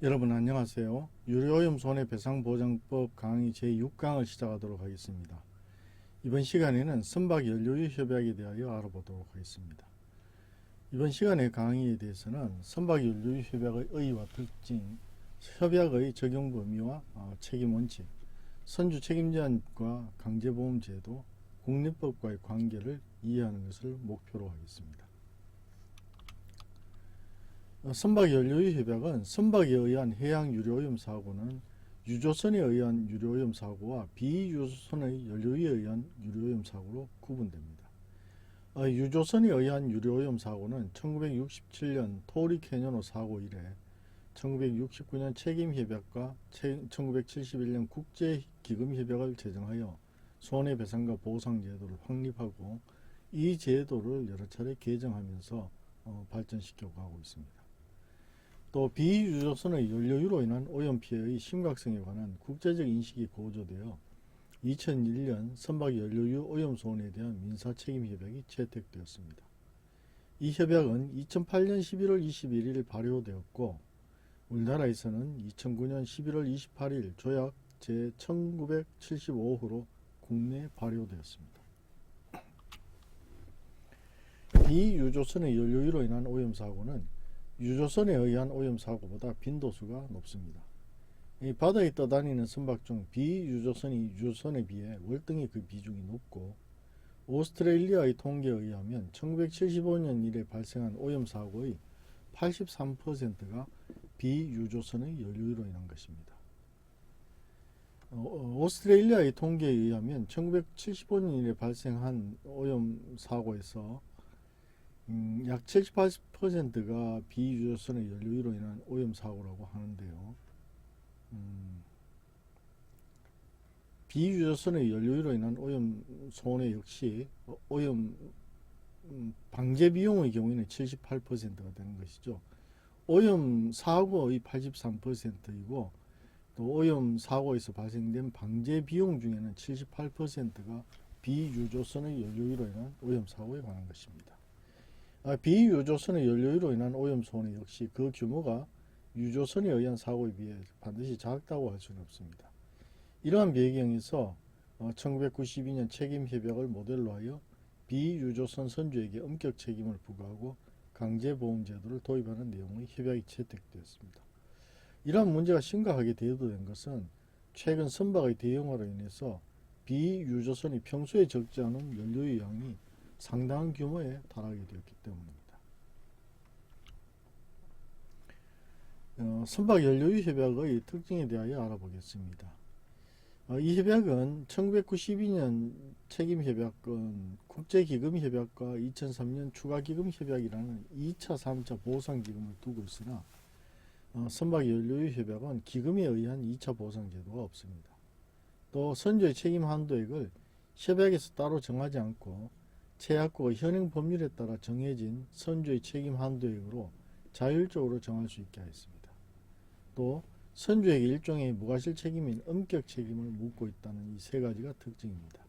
여러분 안녕하세요. 유료오염 손해배상보장법 강의 제6강을 시작하도록 하겠습니다. 이번 시간에는 선박 연료유 협약에 대하여 알아보도록 하겠습니다. 이번 시간의 강의에 대해서는 선박 연료유 협약의 의의와 특징, 협약의 적용 범위와 책임 원칙, 선주 책임제한과 강제보험제도, 국내법과의 관계를 이해하는 것을 목표로 하겠습니다. 선박 연료유 협약은 선박에 의한 해양 유료오염 사고는 유조선에 의한 유료오염 사고와 비유조선의 연료유에 의한 유료오염 사고로 구분됩니다. 유조선에 의한 유료오염 사고는 1967년 토리 캐녀노 사고 이래 1969년 책임협약과 1971년 국제기금협약을 제정하여 손해배상과 보상제도를 확립하고 이 제도를 여러 차례 개정하면서 발전시켜 가고 있습니다. 또 비유조선의 연료유로 인한 오염 피해의 심각성에 관한 국제적 인식이 고조되어 2001년 선박 연료유 오염 손해에 대한 민사책임협약이 채택되었습니다. 이 협약은 2008년 11월 21일 발효되었고 우리나라에서는 2009년 11월 28일 조약 제1975호로 국내에 발효되었습니다. 비유조선의 연료유로 인한 오염 사고는 유조선에 의한 오염 사고보다 빈도수가 높습니다. 이 바다에 떠다니는 선박 중 비유조선이 유조선에 비해 월등히 그 비중이 높고 오스트레일리아의 통계에 의하면 1975년 이래 발생한 오염 사고의 83%가 비유조선의 연료유로 인한 것입니다. 오스트레일리아의 통계에 의하면 1975년 이래 발생한 오염 사고에서 약 70~80%가 비유조선의 연료유로 인한 오염 사고라고 하는데요. 비유조선의 연료유로 인한 오염 손해 역시 오염 방제 비용의 경우에는 78%가 되는 것이죠. 오염 사고의 83%이고 또 오염 사고에서 발생된 방제 비용 중에는 78%가 비유조선의 연료유로 인한 오염 사고에 관한 것입니다. 비유조선의 연료유로 인한 오염 손해 역시 그 규모가 유조선에 의한 사고에 비해 반드시 작다고 할 수는 없습니다. 이러한 배경에서 1992년 책임협약을 모델로 하여 비유조선 선주에게 엄격 책임을 부과하고 강제보험제도를 도입하는 내용의 협약이 채택되었습니다. 이러한 문제가 심각하게 대두된 것은 최근 선박의 대형화로 인해서 비유조선이 평소에 적지 않은 연료유 양이 상당한 규모에 달하게 되었기 때문입니다. 선박 연료유 협약의 특징에 대하여 알아보겠습니다. 이 협약은 1992년 책임협약은 국제기금협약과 2003년 추가기금협약이라는 2차, 3차 보상기금을 두고 있으나 선박 연료유 협약은 기금에 의한 2차 보상제도가 없습니다. 또 선주의 책임 한도액을 협약에서 따로 정하지 않고 제약국의 현행 법률에 따라 정해진 선주의 책임 한도액으로 자율적으로 정할 수 있게 하였습니다. 또 선주에게 일종의 무과실 책임인 엄격 책임을 묻고 있다는 이 세 가지가 특징입니다.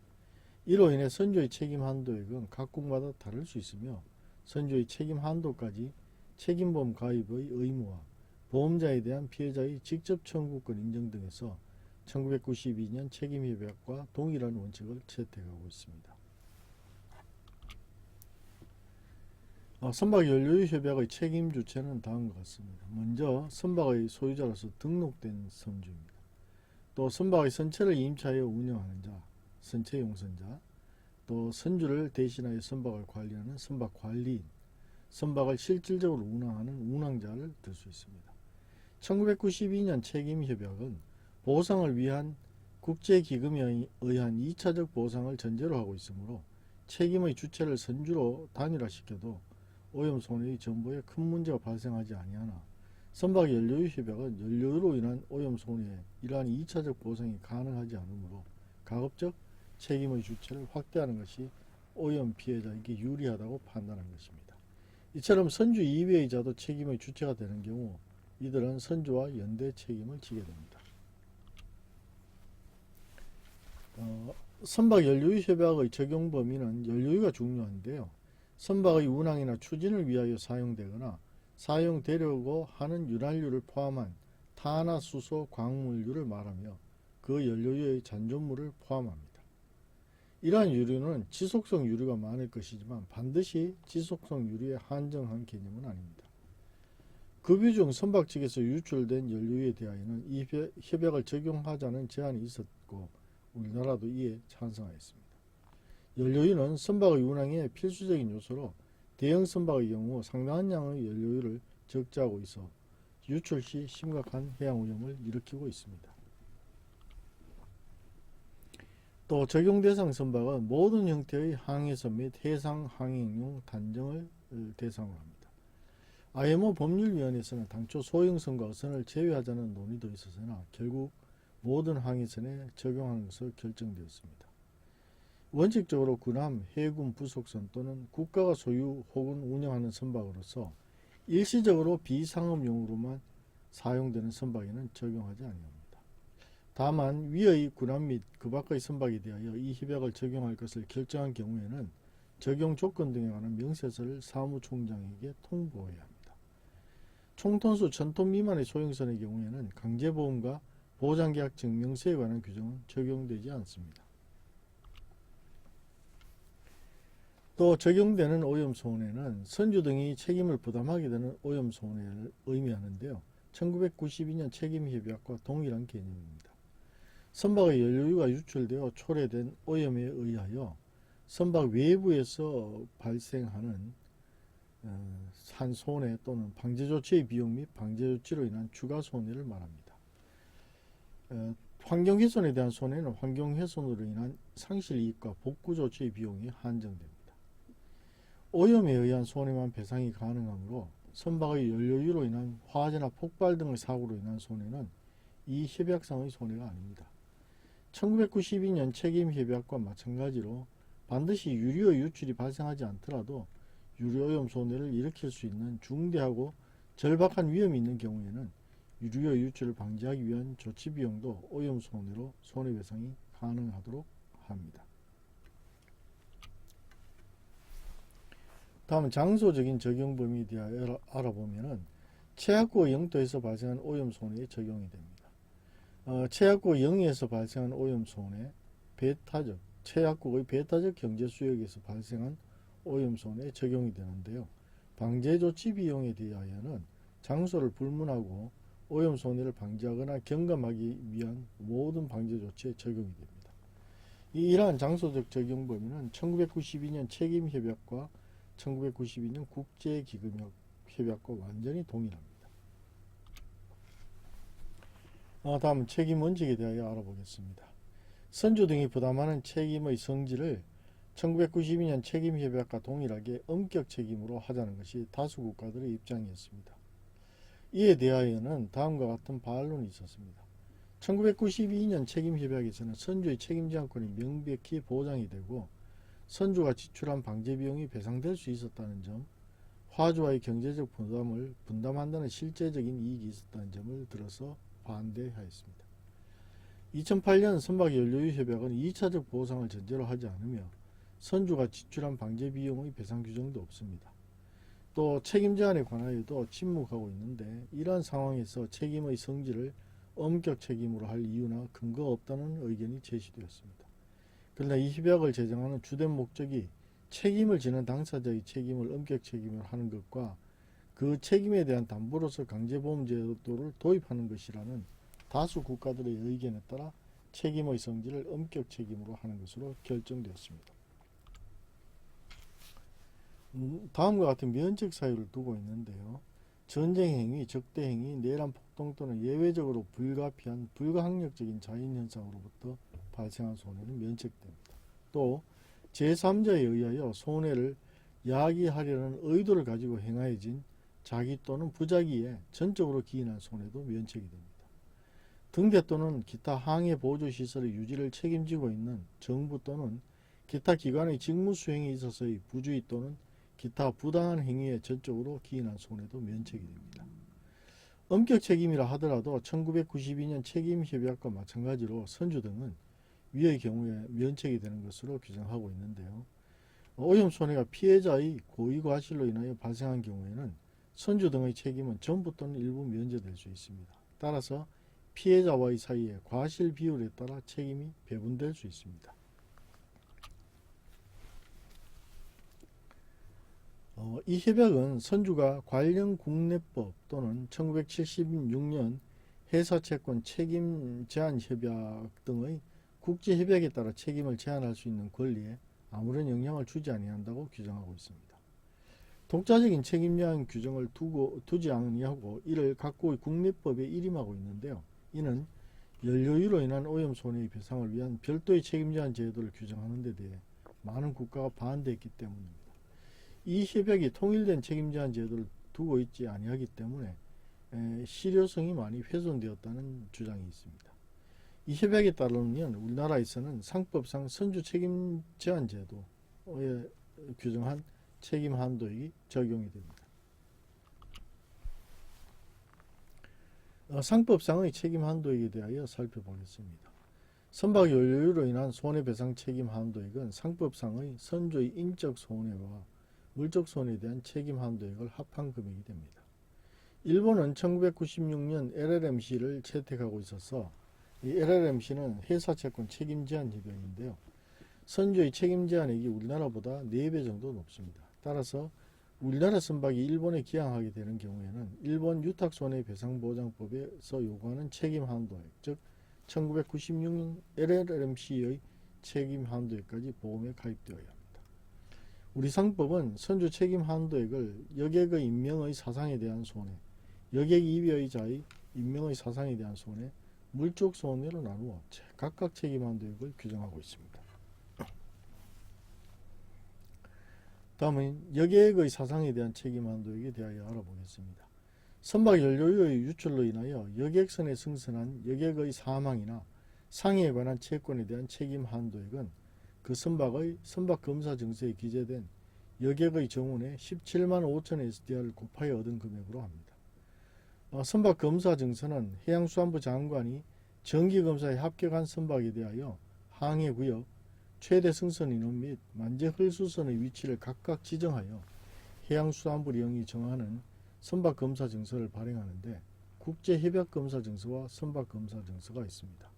이로 인해 선주의 책임 한도액은 각국마다 다를 수 있으며 선주의 책임 한도까지 책임보험 가입의 의무와 보험자에 대한 피해자의 직접 청구권 인정 등에서 1992년 책임협약과 동일한 원칙을 채택하고 있습니다. 선박 연료유 협약의 책임 주체는 다음과 같습니다. 먼저 선박의 소유자로서 등록된 선주입니다. 또 선박의 선체를 임차하여 운영하는 자, 선체 용선자, 또 선주를 대신하여 선박을 관리하는 선박 관리인, 선박을 실질적으로 운항하는 운항자를 들 수 있습니다. 1992년 책임협약은 보상을 위한 국제기금에 의한 2차적 보상을 전제로 하고 있으므로 책임의 주체를 선주로 단일화시켜도 오염 손해의 전부에 큰 문제가 발생하지 아니하나 선박 연료유 협약은 연료유로 인한 오염 손해에 이러한 2차적 보상이 가능하지 않으므로 가급적 책임의 주체를 확대하는 것이 오염 피해자에게 유리하다고 판단한 것입니다. 이처럼 선주 이외의 자도 책임의 주체가 되는 경우 이들은 선주와 연대 책임을 지게 됩니다. 선박 연료유 협약의 적용 범위는 연료유가 중요한데요. 선박의 운항이나 추진을 위하여 사용되거나 사용되려고 하는 윤활유를 포함한 탄화수소 광물유를 말하며 그 연료유의 잔존물을 포함합니다. 이러한 유류는 지속성 유류가 많을 것이지만 반드시 지속성 유류에 한정한 개념은 아닙니다. 급유 중 선박 측에서 유출된 연료유에 대하여는 이 협약을 적용하자는 제안이 있었고 우리나라도 이에 찬성하였습니다. 연료유는 선박의 운항에 필수적인 요소로 대형 선박의 경우 상당한 양의 연료유를 적재하고 있어 유출 시 심각한 해양 오염을 일으키고 있습니다. 또 적용 대상 선박은 모든 형태의 항해선 및 해상 항행용 단정을 대상으로 합니다. IMO 법률위원회에서는 당초 소형선과 어선을 제외하자는 논의도 있었으나 결국 모든 항해선에 적용하는 것으로 결정되었습니다. 원칙적으로 군함, 해군 부속선 또는 국가가 소유 혹은 운영하는 선박으로서 일시적으로 비상업용으로만 사용되는 선박에는 적용하지 아니합니다. 다만 위의 군함 및 그 밖의 선박에 대하여 이 협약을 적용할 것을 결정한 경우에는 적용 조건 등에 관한 명세서를 사무총장에게 통보해야 합니다. 총톤수 1000톤 미만의 소형선의 경우에는 강제보험과 보장계약 증명서에 관한 규정은 적용되지 않습니다. 또 적용되는 오염손해는 선주 등이 책임을 부담하게 되는 오염손해를 의미하는데요. 1992년 책임협약과 동일한 개념입니다. 선박의 연료유가 유출되어 초래된 오염에 의하여 선박 외부에서 발생하는 산 손해 또는 방제조치의 비용 및 방제조치로 인한 추가 손해를 말합니다. 환경훼손에 대한 손해는 환경훼손으로 인한 상실이익과 복구조치의 비용이 한정됩니다. 오염에 의한 손해만 배상이 가능하므로 선박의 연료유로 인한 화재나 폭발 등의 사고로 인한 손해는 이 협약상의 손해가 아닙니다. 1992년 책임협약과 마찬가지로 반드시 유류의 유출이 발생하지 않더라도 유류오염 손해를 일으킬 수 있는 중대하고 절박한 위험이 있는 경우에는 유류의 유출을 방지하기 위한 조치 비용도 오염 손해로 손해배상이 가능하도록 합니다. 다음은 장소적인 적용 범위에 대하여 알아보면은 최악국의 영토에서 발생한 오염 손해에 적용이 됩니다. 최악국 영해에서 발생한 오염 손해, 최악국의 배타적 경제 수역에서 발생한 오염 손해에 적용이 되는데요. 방제 조치 비용에 대하여는 장소를 불문하고 오염 손해를 방지하거나 경감하기 위한 모든 방제 조치에 적용이 됩니다. 이러한 장소적 적용 범위는 1992년 책임협약과 1992년 국제기금협약과 완전히 동일합니다. 다음 책임 원칙에 대하여 알아보겠습니다. 선주 등이 부담하는 책임의 성질을 1992년 책임협약과 동일하게 엄격 책임으로 하자는 것이 다수 국가들의 입장이었습니다. 이에 대하여는 다음과 같은 반론이 있었습니다. 1992년 책임협약에서는 선주의 책임지향권이 명백히 보장이 되고 선주가 지출한 방제비용이 배상될 수 있었다는 점, 화주와의 경제적 부담을 분담한다는 실제적인 이익이 있었다는 점을 들어서 반대하였습니다. 2008년 선박연료유 협약은 2차적 보상을 전제로 하지 않으며 선주가 지출한 방제비용의 배상 규정도 없습니다. 또 책임 제한에 관하여도 침묵하고 있는데 이러한 상황에서 책임의 성질을 엄격 책임으로 할 이유나 근거가 없다는 의견이 제시되었습니다. 그러나 이 협약을 제정하는 주된 목적이 책임을 지는 당사자의 책임을 엄격 책임을 하는 것과 그 책임에 대한 담보로서 강제보험 제도를 도입하는 것이라는 다수 국가들의 의견에 따라 책임의 성질을 엄격 책임으로 하는 것으로 결정되었습니다. 다음과 같은 면책 사유를 두고 있는데요. 전쟁행위, 적대행위, 내란 폭동 또는 예외적으로 불가피한 불가항력적인 자연현상으로부터 발생한 손해는 면책됩니다. 또 제3자에 의하여 손해를 야기하려는 의도를 가지고 행하여진 자기 또는 부자기에 전적으로 기인한 손해도 면책이 됩니다. 등대 또는 기타 항해 보조시설의 유지를 책임지고 있는 정부 또는 기타 기관의 직무 수행에 있어서의 부주의 또는 기타 부당한 행위에 전적으로 기인한 손해도 면책이 됩니다. 엄격 책임이라 하더라도 1992년 책임협약과 마찬가지로 선주 등은 위의 경우에 면책이 되는 것으로 규정하고 있는데요. 오염 손해가 피해자의 고의과실로 인하여 발생한 경우에는 선주 등의 책임은 전부 또는 일부 면제될 수 있습니다. 따라서 피해자와의 사이의 과실 비율에 따라 책임이 배분될 수 있습니다. 이 협약은 선주가 관련 국내법 또는 1976년 회사채권 책임 제한 협약 등의 국제 협약에 따라 책임을 제한할 수 있는 권리에 아무런 영향을 주지 아니한다고 규정하고 있습니다. 독자적인 책임 제한 규정을 두지 아니하고 이를 각국의 국내법에 일임하고 있는데요. 이는 연료유로 인한 오염 손해의 배상을 위한 별도의 책임 제한 제도를 규정하는 데 대해 많은 국가가 반대했기 때문입니다. 이 협약이 통일된 책임 제한 제도를 두고 있지 아니하기 때문에 실효성이 많이 훼손되었다는 주장이 있습니다. 이 협약에 따르면 우리나라에서는 상법상 선주 책임 제한 제도에 규정한 책임 한도액이 적용이 됩니다. 상법상의 책임 한도액에 대하여 살펴보겠습니다. 선박 연료유로 인한 손해배상 책임 한도액은 상법상의 선주의 인적 손해와 물적 손해에 대한 책임 한도액을 합한 금액이 됩니다. 일본은 1996년 LLMC를 채택하고 있어서 이 LLMC는 회사채권 책임 제한 협약인데요. 선주의 책임 제한액이 우리나라보다 4배 정도 높습니다. 따라서 우리나라 선박이 일본에 기항하게 되는 경우에는 일본 유탁손해배상보장법에서 요구하는 책임 한도액, 즉 1996년 LLMC의 책임 한도액까지 보험에 가입되어야 합니다. 우리 상법은 선주 책임 한도액을 여객의 인명의 사상에 대한 손해, 여객 이비의자의 인명의 사상에 대한 손해, 물적 손해로 나누어 각각 책임 한도액을 규정하고 있습니다. 다음은 여객의 사상에 대한 책임 한도액에 대하여 알아보겠습니다. 선박 연료유의 유출로 인하여 여객선에 승선한 여객의 사망이나 상해에 관한 채권에 대한 책임 한도액은 그 선박의 선박검사 증서에 기재된 여객의 정원에 17만 5천 SDR을 곱하여 얻은 금액으로 합니다. 선박검사 증서는 해양수산부 장관이 정기검사에 합격한 선박에 대하여 항해구역, 최대 승선 인원 및 만재 헐수선의 위치를 각각 지정하여 해양수산부령이 정하는 선박검사증서를 발행하는데 국제협약검사증서와 선박검사증서가 있습니다.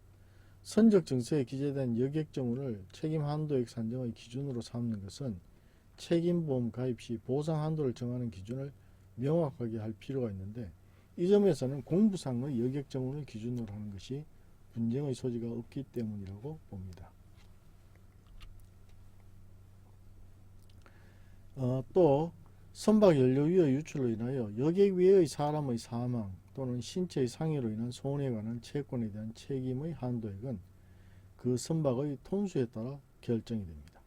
선적증서에 기재된 여객정원을 책임한도액 산정의 기준으로 삼는 것은 책임보험 가입 시 보상한도를 정하는 기준을 명확하게 할 필요가 있는데 이 점에서는 공부상의 여객정원을 기준으로 하는 것이 분쟁의 소지가 없기 때문이라고 봅니다. 또 선박 연료유의 유출로 인하여 여객 외의 사람의 사망 또는 신체의 상해로 인한 손해에 관한 채권에 대한 책임의 한도액은 그 선박의 톤수에 따라 결정이 됩니다.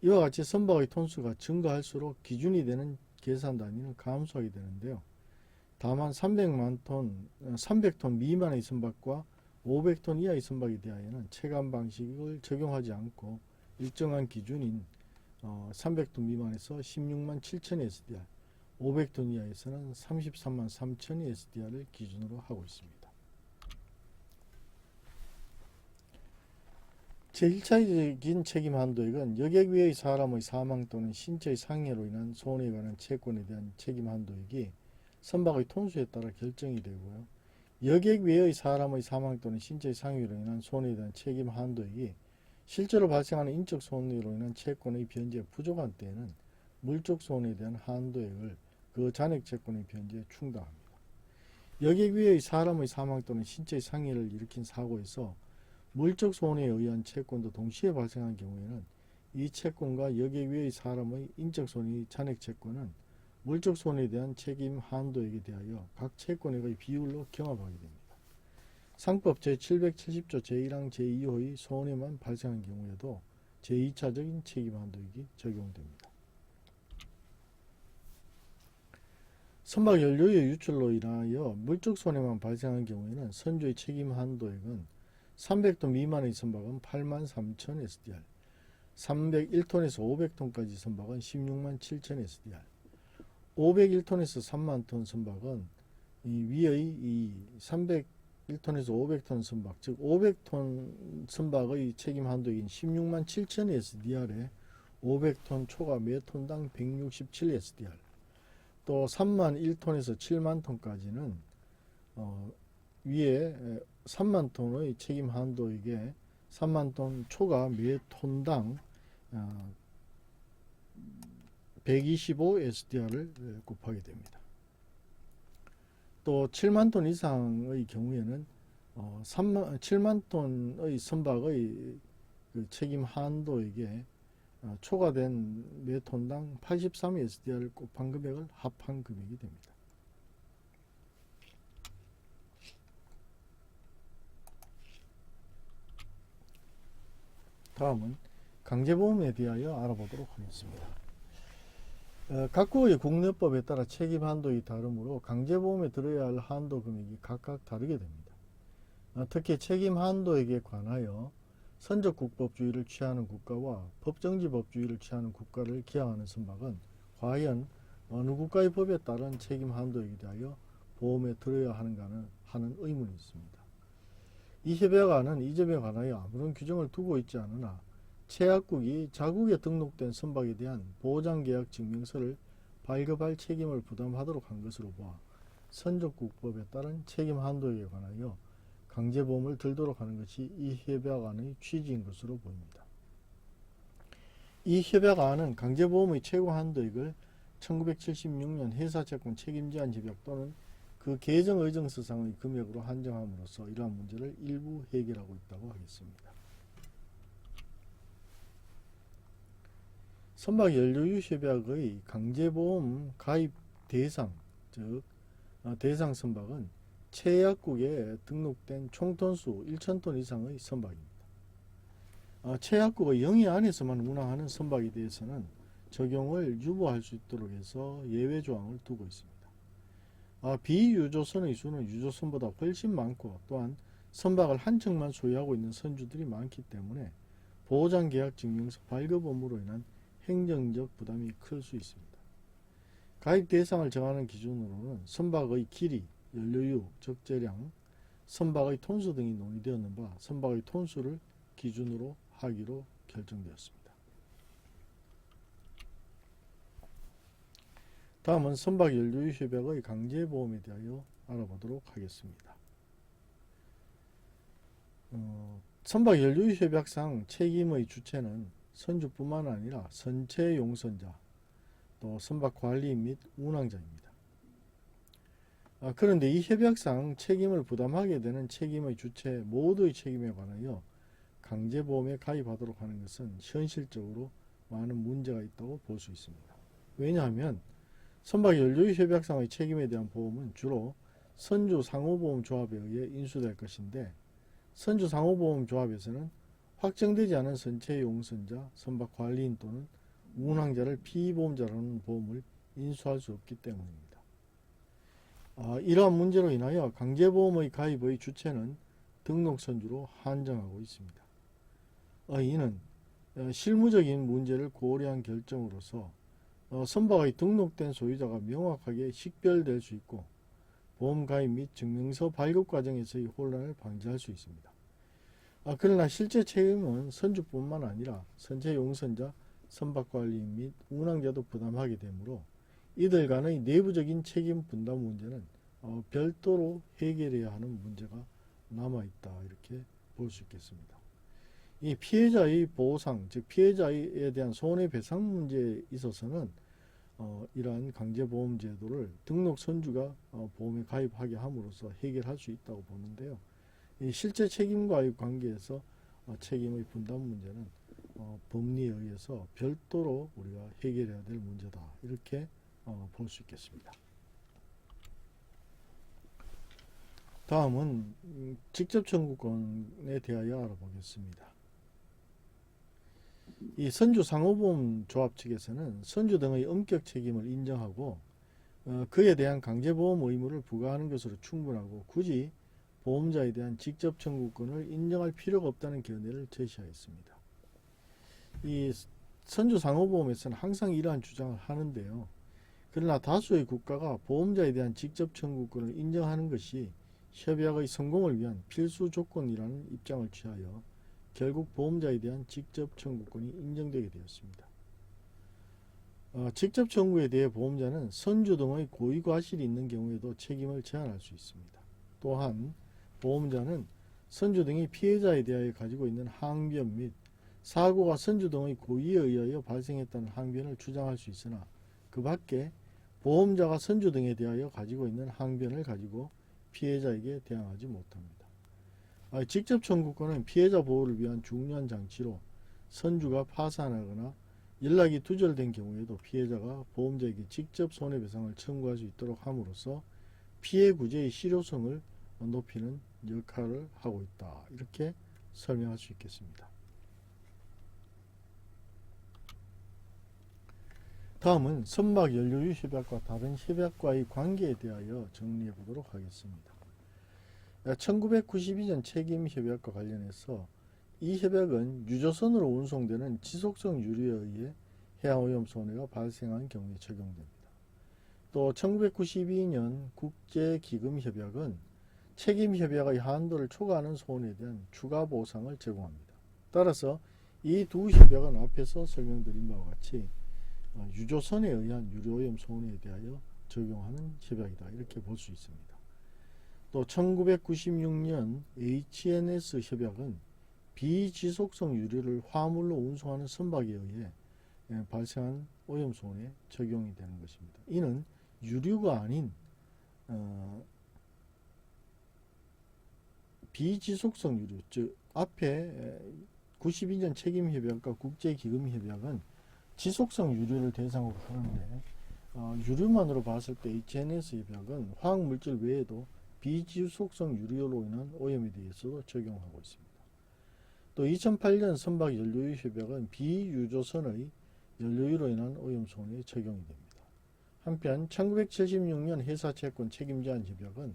이와 같이 선박의 톤수가 증가할수록 기준이 되는 계산 단위는 감소하게 되는데요. 다만 300톤 미만의 선박과 500톤 이하의 선박에 대하여는 체감 방식을 적용하지 않고 일정한 기준인 300톤 미만에서 16만 7천 SDR, 500톤 이하에서는 33만 3천 SDR을 기준으로 하고 있습니다. 제1차적인 책임 한도액은 여객 외의 사람의 사망 또는 신체의 상해로 인한 손해에 관한 채권에 대한 책임 한도액이 선박의 톤수에 따라 결정이 되고요. 여객 외의 사람의 사망 또는 신체의 상해로 인한 손해에 대한 책임 한도액이 실제로 발생하는 인적 손해로 인한 채권의 변제에 부족한 때에는 물적 손해에 대한 한도액을 그 잔액 채권의 변제에 충당합니다. 여객 위의 사람의 사망 또는 신체의 상해를 일으킨 사고에서 물적 손해에 의한 채권도 동시에 발생한 경우에는 이 채권과 여객 위의 사람의 인적 손해의 잔액 채권은 물적 손해에 대한 책임 한도액에 대하여 각 채권액의 비율로 경합하게 됩니다. 상법 제770조 제1항 제2호의 손해만 발생한 경우에도 제2차적인 책임 한도액이 적용됩니다. 선박 연료의 유출로 인하여 물적 손해만 발생한 경우에는 선주의 책임 한도액은 300톤 미만의 선박은 8만 3천 SDR, 301톤에서 500톤까지 선박은 16만 7천 SDR, 501톤에서 3만 톤 선박은 이 위의 301톤에서 500톤 선박, 즉 500톤 선박의 책임 한도액인 16만 7천 SDR에 500톤 초과 매 톤당 167 SDR, 또 3만 1톤에서 7만 톤까지는 위에 3만 톤의 책임 한도액에 3만 톤 초과 매 톤당 125 SDR을 곱하게 됩니다. 또 7만 톤 이상의 경우에는 7만 톤의 선박의 그 책임 한도액에 초과된 매 톤당 83 SDR을 곱한 금액을 합한 금액이 됩니다. 다음은 강제보험에 대하여 알아보도록 하겠습니다. 각국의 국내법에 따라 책임 한도가 다르므로 강제보험에 들어야 할 한도 금액이 각각 다르게 됩니다. 특히 책임 한도액에 관하여 선적국법주의를 취하는 국가와 법정지법주의를 취하는 국가를 기하하는 선박은 과연 어느 국가의 법에 따른 책임 한도액에 대하여 보험에 들어야 하는가는 하는 의문이 있습니다. 이 협약안은 이 점에 관하여 아무런 규정을 두고 있지 않으나 채약국이 자국에 등록된 선박에 대한 보장계약 증명서를 발급할 책임을 부담하도록 한 것으로 보아 선적국법에 따른 책임 한도액에 관하여 강제보험을 들도록 하는 것이 이 협약안의 취지인 것으로 보입니다. 이 협약안은 강제보험의 최고 한도액을 1976년 회사채권 책임제한 협약 또는 그 개정 의정서상의 금액으로 한정함으로써 이러한 문제를 일부 해결하고 있다고 하겠습니다. 선박연료유 협약의 강제보험 가입 대상, 즉 대상 선박은 채약국에 등록된 총톤수 1,000톤 이상의 선박입니다. 채약국의 영해 안에서만 운항하는 선박에 대해서는 적용을 유보할 수 있도록 해서 예외 조항을 두고 있습니다. 비유조선의 수는 유조선보다 훨씬 많고 또한 선박을 한 척만 소유하고 있는 선주들이 많기 때문에 보장계약 증명서 발급 업무로 인한 행정적 부담이 클 수 있습니다. 가입 대상을 정하는 기준으로는 선박의 길이, 연료유, 적재량, 선박의 톤수 등이 논의되었는 바 선박의 톤수를 기준으로 하기로 결정되었습니다. 다음은 선박 연료유 협약의 강제보험에 대하여 알아보도록 하겠습니다. 선박 연료유 협약상 책임의 주체는 선주뿐만 아니라 선체 용선자, 또 선박 관리인 및 운항자입니다. 그런데 이 협약상 책임을 부담하게 되는 책임의 주체 모두의 책임에 관하여 강제보험에 가입하도록 하는 것은 현실적으로 많은 문제가 있다고 볼 수 있습니다. 왜냐하면 선박 연료유 협약상의 책임에 대한 보험은 주로 선주 상호보험조합에 의해 인수될 것인데 선주 상호보험조합에서는 확정되지 않은 선체 용선자, 선박 관리인 또는 운항자를 피보험자라는 보험을 인수할 수 없기 때문입니다. 이러한 문제로 인하여 강제보험의 가입의 주체는 등록선주로 한정하고 있습니다. 이는 실무적인 문제를 고려한 결정으로서 선박의 등록된 소유자가 명확하게 식별될 수 있고 보험 가입 및 증명서 발급 과정에서의 혼란을 방지할 수 있습니다. 그러나 실제 책임은 선주뿐만 아니라 선체 용선자, 선박관리인 및 운항자도 부담하게 되므로 이들 간의 내부적인 책임 분담 문제는 별도로 해결해야 하는 문제가 남아있다 이렇게 볼 수 있겠습니다. 이 피해자의 보상, 즉 피해자에 대한 손해배상 문제에 있어서는 이러한 강제보험 제도를 등록 선주가 보험에 가입하게 함으로써 해결할 수 있다고 보는데요. 이 실제 책임과의 관계에서 책임의 분담 문제는 법리에 의해서 별도로 우리가 해결해야 될 문제다 이렇게 볼 수 있겠습니다. 다음은 직접 청구권에 대하여 알아보겠습니다. 이 선주 상호보험 조합 측에서는 선주 등의 엄격 책임을 인정하고 그에 대한 강제보험 의무를 부과하는 것으로 충분하고 굳이 보험자에 대한 직접 청구권을 인정할 필요가 없다는 견해를 제시하였습니다. 이 선주 상호보험에서는 항상 이러한 주장을 하는데요. 그러나 다수의 국가가 보험자에 대한 직접 청구권을 인정하는 것이 협약의 성공을 위한 필수 조건이라는 입장을 취하여 결국 보험자에 대한 직접 청구권이 인정되게 되었습니다. 직접 청구에 대해 보험자는 선주 등의 고의 과실이 있는 경우에도 책임을 제한할 수 있습니다. 또한 보험자는 선주 등이 피해자에 대하여 가지고 있는 항변 및 사고가 선주 등의 고의에 의하여 발생했다는 항변을 주장할 수 있으나 그 밖에 보험자가 선주 등에 대하여 가지고 있는 항변을 가지고 피해자에게 대항하지 못합니다. 직접 청구권은 피해자 보호를 위한 중요한 장치로 선주가 파산하거나 연락이 두절된 경우에도 피해자가 보험자에게 직접 손해배상을 청구할 수 있도록 함으로써 피해 구제의 실효성을 높이는 역할을 하고 있다. 이렇게 설명할 수 있겠습니다. 다음은 선박 연료유 협약과 다른 협약과의 관계에 대하여 정리해 보도록 하겠습니다. 1992년 책임협약과 관련해서 이 협약은 유조선으로 운송되는 지속성 유류에 의해 해양오염 손해가 발생한 경우에 적용됩니다. 또 1992년 국제기금협약은 책임협약의 한도를 초과하는 손해에 대한 추가 보상을 제공합니다. 따라서 이 두 협약은 앞에서 설명드린 바와 같이 유조선에 의한 유류오염 손해에 대하여 적용하는 협약이다. 이렇게 볼 수 있습니다. 또 1996년 HNS 협약은 비지속성 유류를 화물로 운송하는 선박에 의해 발생한 오염손에 적용이 되는 것입니다. 이는 유류가 아닌 비지속성 유류, 즉 앞에 92년 책임협약과 국제기금협약은 지속성 유류를 대상으로 하는데 유류만으로 봤을 때 HNS 협약은 화학물질 외에도 비지속성 유류로 인한 오염에 대해서도 적용하고 있습니다. 또 2008년 선박 연료유 협약은 비유조선의 연료유로 인한 오염 손해에 적용이 됩니다. 한편 1976년 회사채권 책임제한 협약은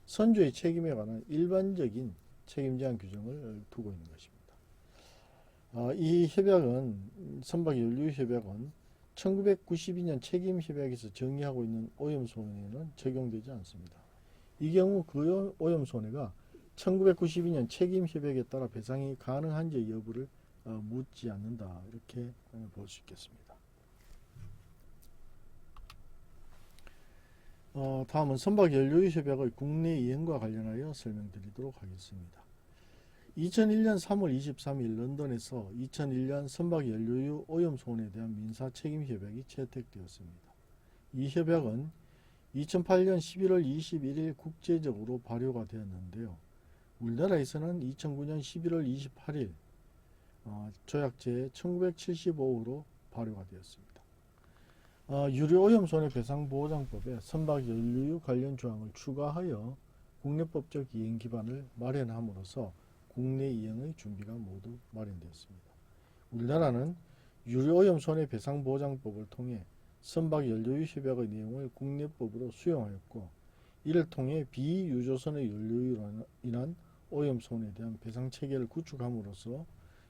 선주의 책임에 관한 일반적인 책임제한 규정을 두고 있는 것입니다. 이 협약은 선박 연료유 협약은 1992년 책임협약에서 정의하고 있는 오염 손해는 적용되지 않습니다. 이 경우 그 오염 손해가 1992년 책임협약에 따라 배상이 가능한지 여부를 묻지 않는다. 이렇게 볼 수 있겠습니다. 다음은 선박 연료유 협약의 국내 이행과 관련하여 설명드리도록 하겠습니다. 2001년 3월 23일 런던에서 2001년 선박 연료유 오염 손해에 대한 민사 책임 협약이 채택되었습니다. 이 협약은 2008년 11월 21일 국제적으로 발효가 되었는데요. 우리나라에서는 2009년 11월 28일 조약 제1975호로 발효가 되었습니다. 유류오염 손해배상보호장법에 선박 연료유 관련 조항을 추가하여 국내법적 이행 기반을 마련함으로써 국내 이행의 준비가 모두 마련되었습니다. 우리나라는 유류오염 손해배상보호장법을 통해 선박 연료유 협약의 내용을 국내법으로 수용하였고, 이를 통해 비유조선의 연료유로 인한 오염 손해에 대한 배상 체계를 구축함으로써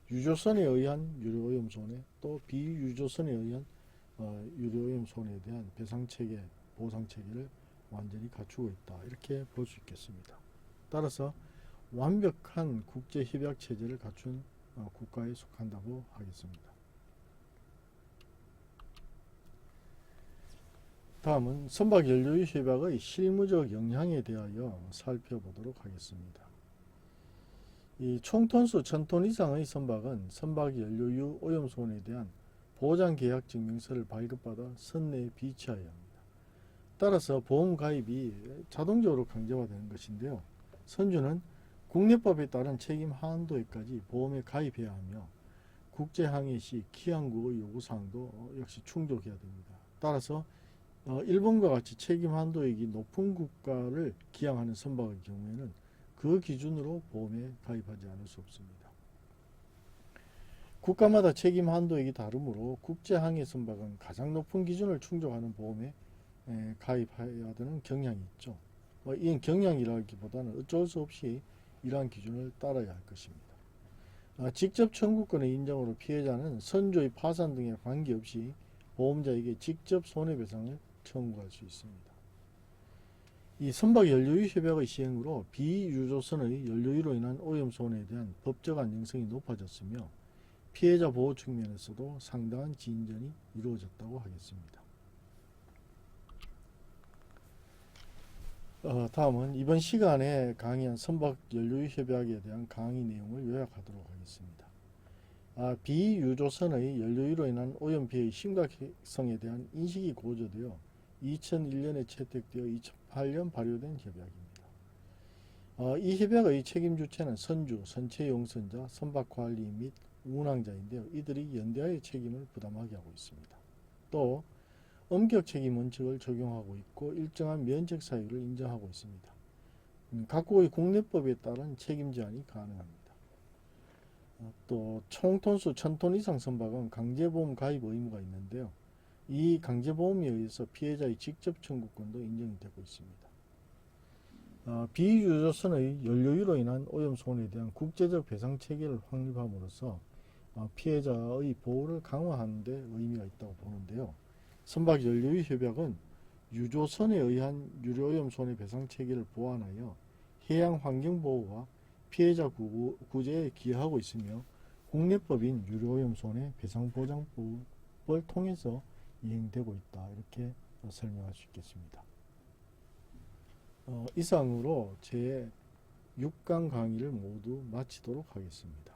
유조선에 의한 유류오염 손해, 또 비유조선에 의한 유류오염 손해에 대한 배상 체계, 보상 체계를 완전히 갖추고 있다. 이렇게 볼 수 있겠습니다. 따라서 완벽한 국제 협약 체제를 갖춘 국가에 속한다고 하겠습니다. 다음은 선박 연료유 협약의 실무적 영향에 대하여 살펴보도록 하겠습니다. 이 총톤수 1000톤 이상의 선박은 선박 연료유 오염 손해에 대한 보장 계약 증명서를 발급받아 선내에 비치하여야 합니다. 따라서 보험 가입이 자동적으로 강제화되는 것인데요. 선주는 국내법에 따른 책임 한도에까지 보험에 가입해야 하며 국제항해 시 기항국의 요구사항도 역시 충족해야 됩니다. 따라서 일본과 같이 책임 한도액이 높은 국가를 기항하는 선박의 경우에는 그 기준으로 보험에 가입하지 않을 수 없습니다. 국가마다 책임 한도액이 다르므로 국제항해 선박은 가장 높은 기준을 충족하는 보험에 가입해야 되는 경향이 있죠. 이는 경향이라기보다는 어쩔 수 없이 이러한 기준을 따라야 할 것입니다. 직접 청구권의 인정으로 피해자는 선주의 파산 등에 관계없이 보험자에게 직접 손해배상을 청구할 수 있습니다. 이 선박 연료유 협약의 시행으로 비유조선의 연료유로 인한 오염 손해에 대한 법적 안정성이 높아졌으며 피해자 보호 측면에서도 상당한 진전이 이루어졌다고 하겠습니다. 다음은 이번 시간에 강의한 선박 연료유 협약에 대한 강의 내용을 요약하도록 하겠습니다. 비유조선의 연료유로 인한 오염 피해의 심각성에 대한 인식이 고조되어 2001년에 채택되어 2008년 발효된 협약입니다. 이 협약의 책임 주체는 선주, 선체용선자, 선박관리 및 운항자인데요. 이들이 연대하여 책임을 부담하게 하고 있습니다. 또 엄격 책임 원칙을 적용하고 있고 일정한 면책 사유를 인정하고 있습니다. 각국의 국내법에 따른 책임 제한이 가능합니다. 또 총톤수 1000톤 이상 선박은 강제보험 가입 의무가 있는데요. 이 강제보험에 의해서 피해자의 직접 청구권도 인정이 되고 있습니다. 비유조선의 연료유로 인한 오염손해에 대한 국제적 배상 체계를 확립함으로써 피해자의 보호를 강화하는 데 의미가 있다고 보는데요. 선박 연료유 협약은 유조선에 의한 유료오염 손해배상 체계를 보완하여 해양 환경 보호와 피해자 구제에 기여하고 있으며 국내법인 유료오염 손해배상보장법을 통해서 이행되고 있다. 이렇게 설명할 수 있겠습니다. 이상으로 제 6강 강의를 모두 마치도록 하겠습니다.